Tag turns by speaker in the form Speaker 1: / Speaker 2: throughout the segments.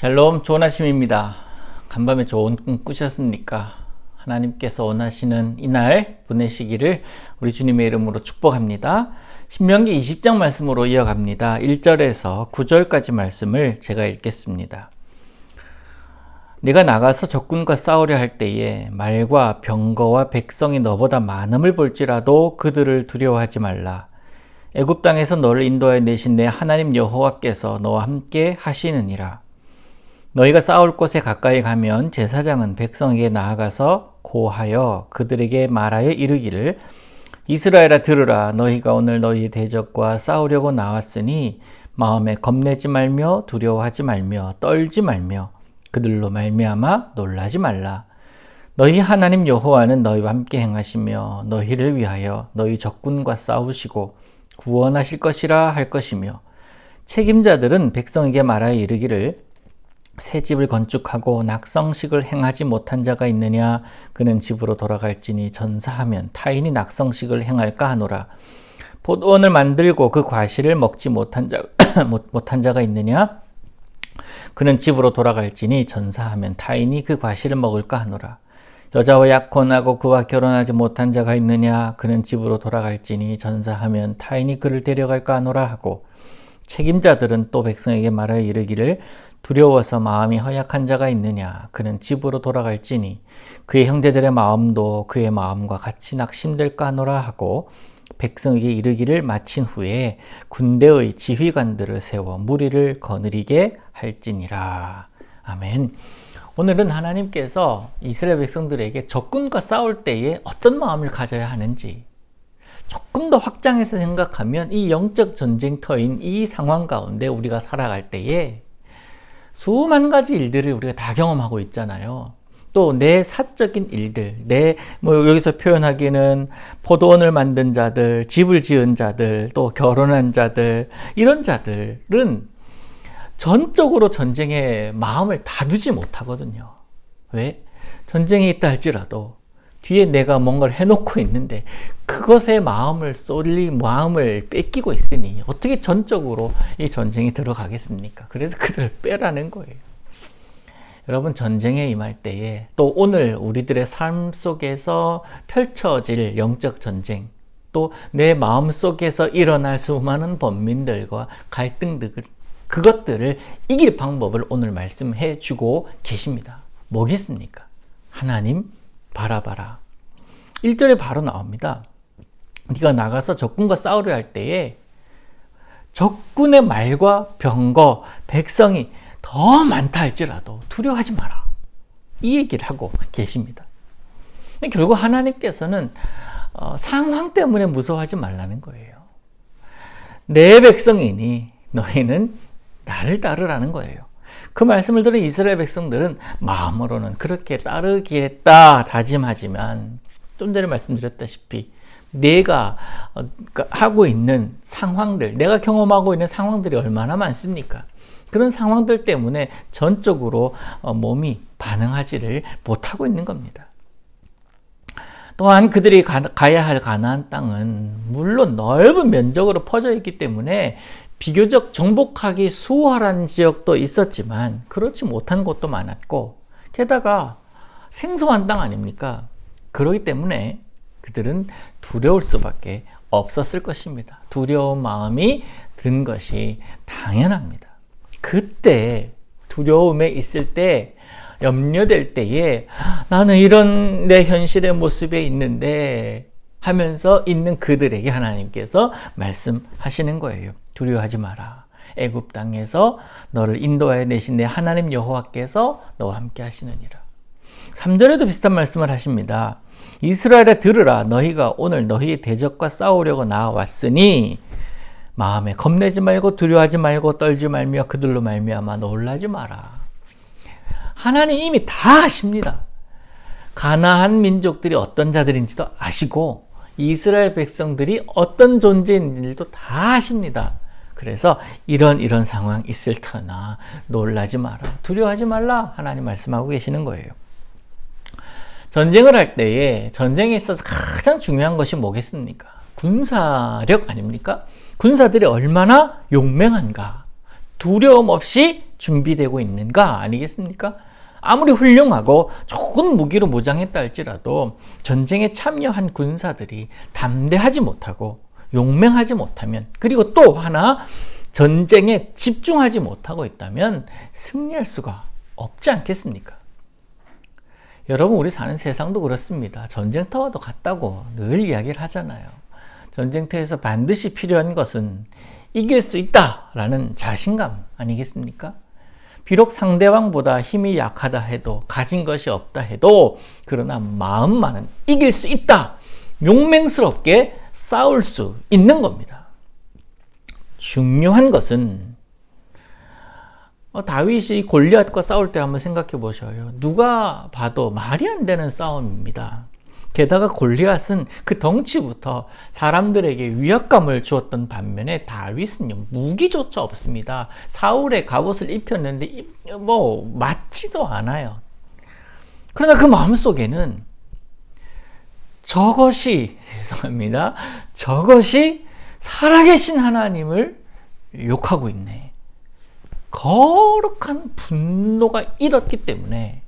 Speaker 1: 샬롬, 좋은 아침입니다. 간밤에 좋은 꿈 꾸셨습니까? 하나님께서 원하시는 이날 보내시기를 우리 주님의 이름으로 축복합니다. 신명기 20장 말씀으로 이어갑니다. 1절에서 9절까지 말씀을 제가 읽겠습니다. 네가 나가서 적군과 싸우려 할 때에 말과 병거와 백성이 너보다 많음을 볼지라도 그들을 두려워하지 말라. 애굽 땅에서 너를 인도하여 내신 내 하나님 여호와께서 너와 함께 하시느니라. 너희가 싸울 곳에 가까이 가면 제사장은 백성에게 나아가서 고하여 그들에게 말하여 이르기를 이스라엘아 들으라. 너희가 오늘 너희의 대적과 싸우려고 나왔으니 마음에 겁내지 말며 두려워하지 말며 떨지 말며 그들로 말미암아 놀라지 말라. 너희 하나님 여호와는 너희와 함께 행하시며 너희를 위하여 너희 적군과 싸우시고 구원하실 것이라 할 것이며 책임자들은 백성에게 말하여 이르기를 새 집을 건축하고 낙성식을 행하지 못한 자가 있느냐? 그는 집으로 돌아갈지니 전사하면 타인이 낙성식을 행할까 하노라. 포도원을 만들고 그 과실을 먹지 못한 자가 있느냐? 그는 집으로 돌아갈지니 전사하면 타인이 그 과실을 먹을까 하노라. 여자와 약혼하고 그와 결혼하지 못한 자가 있느냐? 그는 집으로 돌아갈지니 전사하면 타인이 그를 데려갈까 하노라 하고 책임자들은 또 백성에게 말하여 이르기를 두려워서 마음이 허약한 자가 있느냐? 그는 집으로 돌아갈지니 그의 형제들의 마음도 그의 마음과 같이 낙심될까 하노라 하고 백성에게 이르기를 마친 후에 군대의 지휘관들을 세워 무리를 거느리게 할지니라. 아멘. 오늘은 하나님께서 이스라엘 백성들에게 적군과 싸울 때에 어떤 마음을 가져야 하는지 조금 더 확장해서 생각하면 이 영적 전쟁터인 이 상황 가운데 우리가 살아갈 때에 수만 가지 일들을 우리가 다 경험하고 있잖아요. 또 내 사적인 일들, 여기서 표현하기는 포도원을 만든 자들, 집을 지은 자들, 또 결혼한 자들, 이런 자들은 전적으로 전쟁에 마음을 다 두지 못하거든요. 왜? 전쟁에 있다 할지라도 뒤에 내가 뭔가를 해놓고 있는데 그것에 마음을 뺏기고 있으니 어떻게 전적으로 이 전쟁에 들어가겠습니까? 그래서 그를 빼라는 거예요. 여러분, 전쟁에 임할 때에 또 오늘 우리들의 삶 속에서 펼쳐질 영적 전쟁, 또 내 마음 속에서 일어날 수많은 번민들과 갈등들, 그것들을 이길 방법을 오늘 말씀해 주고 계십니다. 뭐겠습니까? 하나님 바라봐라. 1절에 바로 나옵니다. 네가 나가서 적군과 싸우려 할 때에 적군의 말과 병거, 백성이 더 많다 할지라도 두려워하지 마라. 이 얘기를 하고 계십니다. 결국 하나님께서는 상황 때문에 무서워하지 말라는 거예요. 내 백성이니 너희는 나를 따르라는 거예요. 그 말씀을 들은 이스라엘 백성들은 마음으로는 그렇게 따르겠다 다짐하지만 좀 전에 말씀드렸다시피 내가 하고 있는 상황들, 내가 경험하고 있는 상황들이 얼마나 많습니까? 그런 상황들 때문에 전적으로 몸이 반응하지를 못하고 있는 겁니다. 또한 그들이 가야 할 가나안 땅은 물론 넓은 면적으로 퍼져 있기 때문에 비교적 정복하기 수월한 지역도 있었지만 그렇지 못한 곳도 많았고 게다가 생소한 땅 아닙니까? 그렇기 때문에 그들은 두려울 수밖에 없었을 것입니다. 두려운 마음이 든 것이 당연합니다. 그때 두려움에 있을 때 염려될 때에 나는 이런 내 현실의 모습에 있는데 하면서 있는 그들에게 하나님께서 말씀하시는 거예요. 두려워하지 마라. 애굽 땅에서 너를 인도하여 내신 내 하나님 여호와께서 너와 함께 하시느니라. 3절에도 비슷한 말씀을 하십니다. 이스라엘아 들으라. 너희가 오늘 너희의 대적과 싸우려고 나왔으니 마음에 겁내지 말고 두려워하지 말고 떨지 말며 그들로 말미암아 놀라지 마라. 하나님 이미 다 아십니다. 가나안 민족들이 어떤 자들인지도 아시고 이스라엘 백성들이 어떤 존재인지도 다 아십니다. 그래서 이런 상황 있을 터나 놀라지 마라, 두려워하지 말라 하나님 말씀하고 계시는 거예요. 전쟁을 할 때에 전쟁에 있어서 가장 중요한 것이 뭐겠습니까? 군사력 아닙니까? 군사들이 얼마나 용맹한가, 두려움 없이 준비되고 있는가 아니겠습니까? 아무리 훌륭하고 좋은 무기로 무장했다 할지라도 전쟁에 참여한 군사들이 담대하지 못하고 용맹하지 못하면, 그리고 또 하나 전쟁에 집중하지 못하고 있다면 승리할 수가 없지 않겠습니까? 여러분, 우리 사는 세상도 그렇습니다. 전쟁터와도 같다고 늘 이야기를 하잖아요. 전쟁터에서 반드시 필요한 것은 이길 수 있다라는 자신감 아니겠습니까? 비록 상대방보다 힘이 약하다 해도, 가진 것이 없다 해도, 그러나 마음만은 이길 수 있다, 용맹스럽게 싸울 수 있는 겁니다. 중요한 것은 다윗이 골리앗과 싸울 때 한번 생각해 보셔요. 누가 봐도 말이 안 되는 싸움입니다. 게다가 골리앗은 그 덩치부터 사람들에게 위압감을 주었던 반면에 다윗은요, 무기조차 없습니다. 사울의 갑옷을 입혔는데 맞지도 않아요. 그러나 그 마음속에는 저것이 살아계신 하나님을 욕하고 있네, 거룩한 분노가 일었기 때문에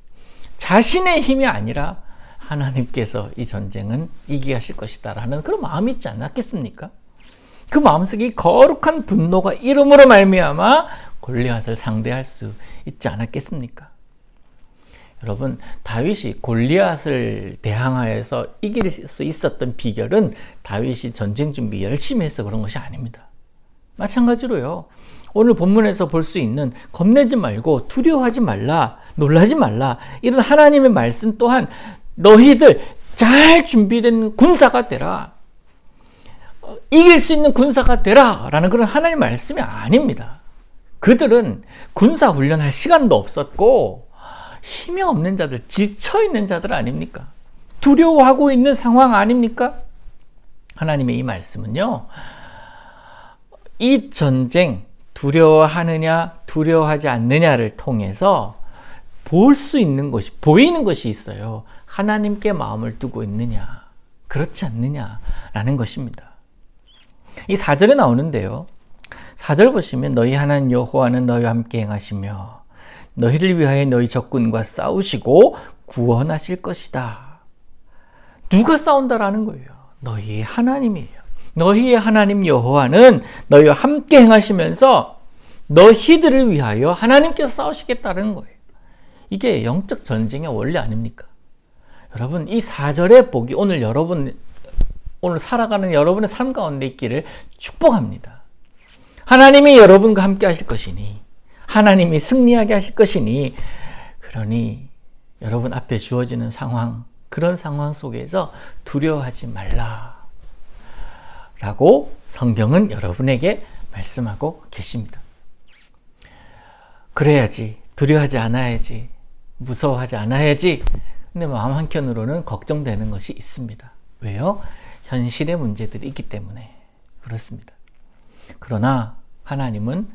Speaker 1: 자신의 힘이 아니라 하나님께서 이 전쟁은 이기게 하실 것이다 라는 그런 마음이 있지 않았겠습니까? 그 마음속에 거룩한 분노가 이름으로 말미암아 골리앗을 상대할 수 있지 않았겠습니까? 여러분, 다윗이 골리앗을 대항하여서 이길 수 있었던 비결은 다윗이 전쟁 준비 열심히 해서 그런 것이 아닙니다. 마찬가지로요, 오늘 본문에서 볼 수 있는 겁내지 말고 두려워하지 말라, 놀라지 말라, 이런 하나님의 말씀 또한 너희들 잘 준비된 군사가 되라, 이길 수 있는 군사가 되라 라는 그런 하나님의 말씀이 아닙니다. 그들은 군사훈련할 시간도 없었고 힘이 없는 자들, 지쳐있는 자들 아닙니까? 두려워하고 있는 상황 아닙니까? 하나님의 이 말씀은요, 이 전쟁 두려워하느냐 두려워하지 않느냐를 통해서 볼 수 있는 것이, 보이는 것이 있어요. 하나님께 마음을 두고 있느냐 그렇지 않느냐라는 것입니다. 이 4절에 나오는데요, 4절 보시면 너희 하나님 여호와는 너희와 함께 행하시며 너희를 위하여 너희 적군과 싸우시고 구원하실 것이다. 누가 싸운다라는 거예요? 너희의 하나님이에요. 너희의 하나님 여호와는 너희와 함께 행하시면서 너희들을 위하여 하나님께서 싸우시겠다는 거예요. 이게 영적 전쟁의 원리 아닙니까? 여러분, 이 4절의 복이 오늘 살아가는 여러분의 삶 가운데 있기를 축복합니다. 하나님이 여러분과 함께 하실 것이니, 하나님이 승리하게 하실 것이니, 그러니 여러분 앞에 주어지는 상황, 그런 상황 속에서 두려워하지 말라 라고 성경은 여러분에게 말씀하고 계십니다. 그래야지, 두려워하지 않아야지, 무서워하지 않아야지. 근데 마음 한켠으로는 걱정되는 것이 있습니다. 왜요? 현실의 문제들이 있기 때문에 그렇습니다. 그러나 하나님은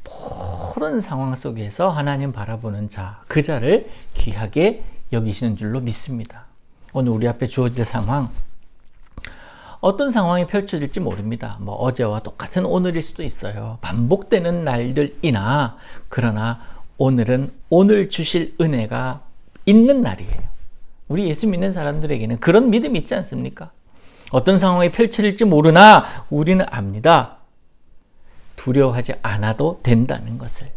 Speaker 1: 모든 상황 속에서 하나님 바라보는 자, 그 자를 귀하게 여기시는 줄로 믿습니다. 오늘 우리 앞에 주어질 상황, 어떤 상황이 펼쳐질지 모릅니다. 어제와 똑같은 오늘일 수도 있어요. 반복되는 날들이나, 그러나 오늘은 오늘 주실 은혜가 있는 날이에요. 우리 예수 믿는 사람들에게는 그런 믿음이 있지 않습니까? 어떤 상황이 펼쳐질지 모르나 우리는 압니다. 두려워하지 않아도 된다는 것을,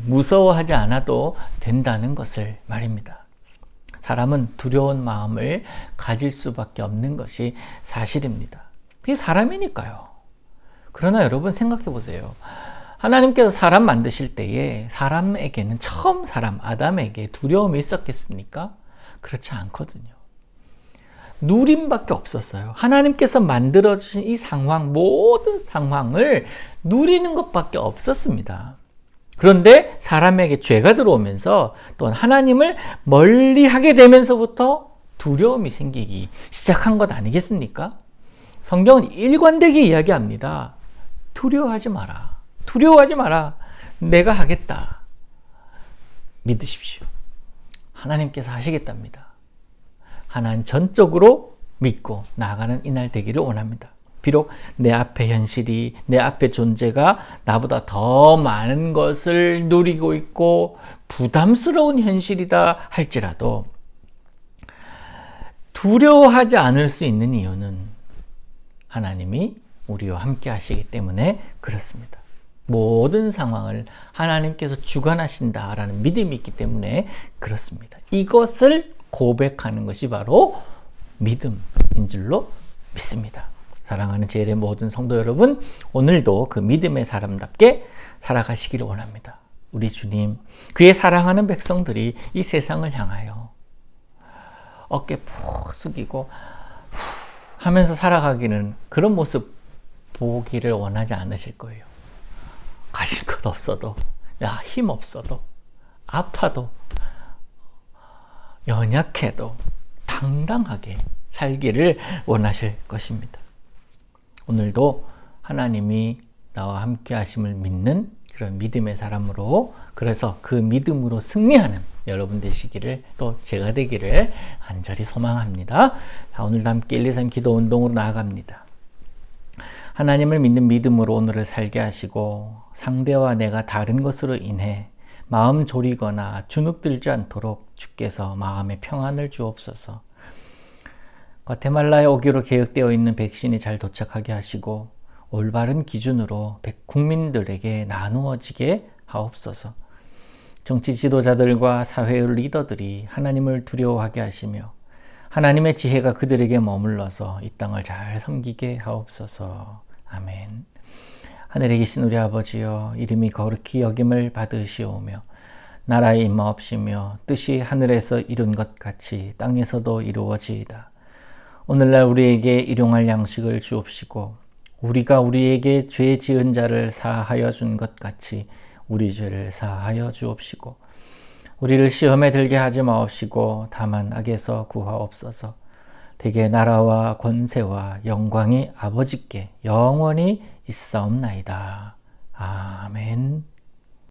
Speaker 1: 무서워하지 않아도 된다는 것을 말입니다. 사람은 두려운 마음을 가질 수밖에 없는 것이 사실입니다. 그게 사람이니까요. 그러나 여러분 생각해 보세요. 하나님께서 사람 만드실 때에 사람에게는, 처음 사람 아담에게 두려움이 있었겠습니까? 그렇지 않거든요. 누림밖에 없었어요. 하나님께서 만들어주신 이 상황, 모든 상황을 누리는 것밖에 없었습니다. 그런데 사람에게 죄가 들어오면서 또 하나님을 멀리하게 되면서부터 두려움이 생기기 시작한 것 아니겠습니까? 성경은 일관되게 이야기합니다. 두려워하지 마라. 두려워하지 마라. 내가 하겠다. 믿으십시오. 하나님께서 하시겠답니다. 하나님 전적으로 믿고 나아가는 이날 되기를 원합니다. 비록 내 앞에 현실이, 내 앞에 존재가 나보다 더 많은 것을 누리고 있고 부담스러운 현실이다 할지라도 두려워하지 않을 수 있는 이유는 하나님이 우리와 함께 하시기 때문에 그렇습니다. 모든 상황을 하나님께서 주관하신다라는 믿음이 있기 때문에 그렇습니다. 이것을 고백하는 것이 바로 믿음인 줄로 믿습니다. 사랑하는 제1의 모든 성도 여러분, 오늘도 그 믿음의 사람답게 살아가시기를 원합니다. 우리 주님, 그의 사랑하는 백성들이 이 세상을 향하여 어깨 푹 숙이고 하면서 살아가기는 그런 모습 보기를 원하지 않으실 거예요. 가질 것 없어도, 힘 없어도, 아파도, 연약해도 당당하게 살기를 원하실 것입니다. 오늘도 하나님이 나와 함께 하심을 믿는 그런 믿음의 사람으로, 그래서 그 믿음으로 승리하는 여러분 되시기를, 또 제가 되기를 간절히 소망합니다. 오늘도 함께 1, 2, 3 기도 운동으로 나아갑니다. 하나님을 믿는 믿음으로 오늘을 살게 하시고 상대와 내가 다른 것으로 인해 마음 졸이거나 주눅들지 않도록 주께서 마음의 평안을 주옵소서. 과테말라에 오기로 계획되어 있는 백신이 잘 도착하게 하시고 올바른 기준으로 국민들에게 나누어지게 하옵소서. 정치 지도자들과 사회 리더들이 하나님을 두려워하게 하시며 하나님의 지혜가 그들에게 머물러서 이 땅을 잘 섬기게 하옵소서. 아멘. 하늘에 계신 우리 아버지여, 이름이 거룩히 여김을 받으시오며 나라의 임하옵시며 뜻이 하늘에서 이룬 것 같이 땅에서도 이루어지이다. 오늘날 우리에게 일용할 양식을 주옵시고 우리가 우리에게 죄 지은 자를 사하여 준 것 같이 우리 죄를 사하여 주옵시고 우리를 시험에 들게 하지 마옵시고 다만 악에서 구하옵소서. 대개 나라와 권세와 영광이 아버지께 영원히 있사옵나이다. 아멘.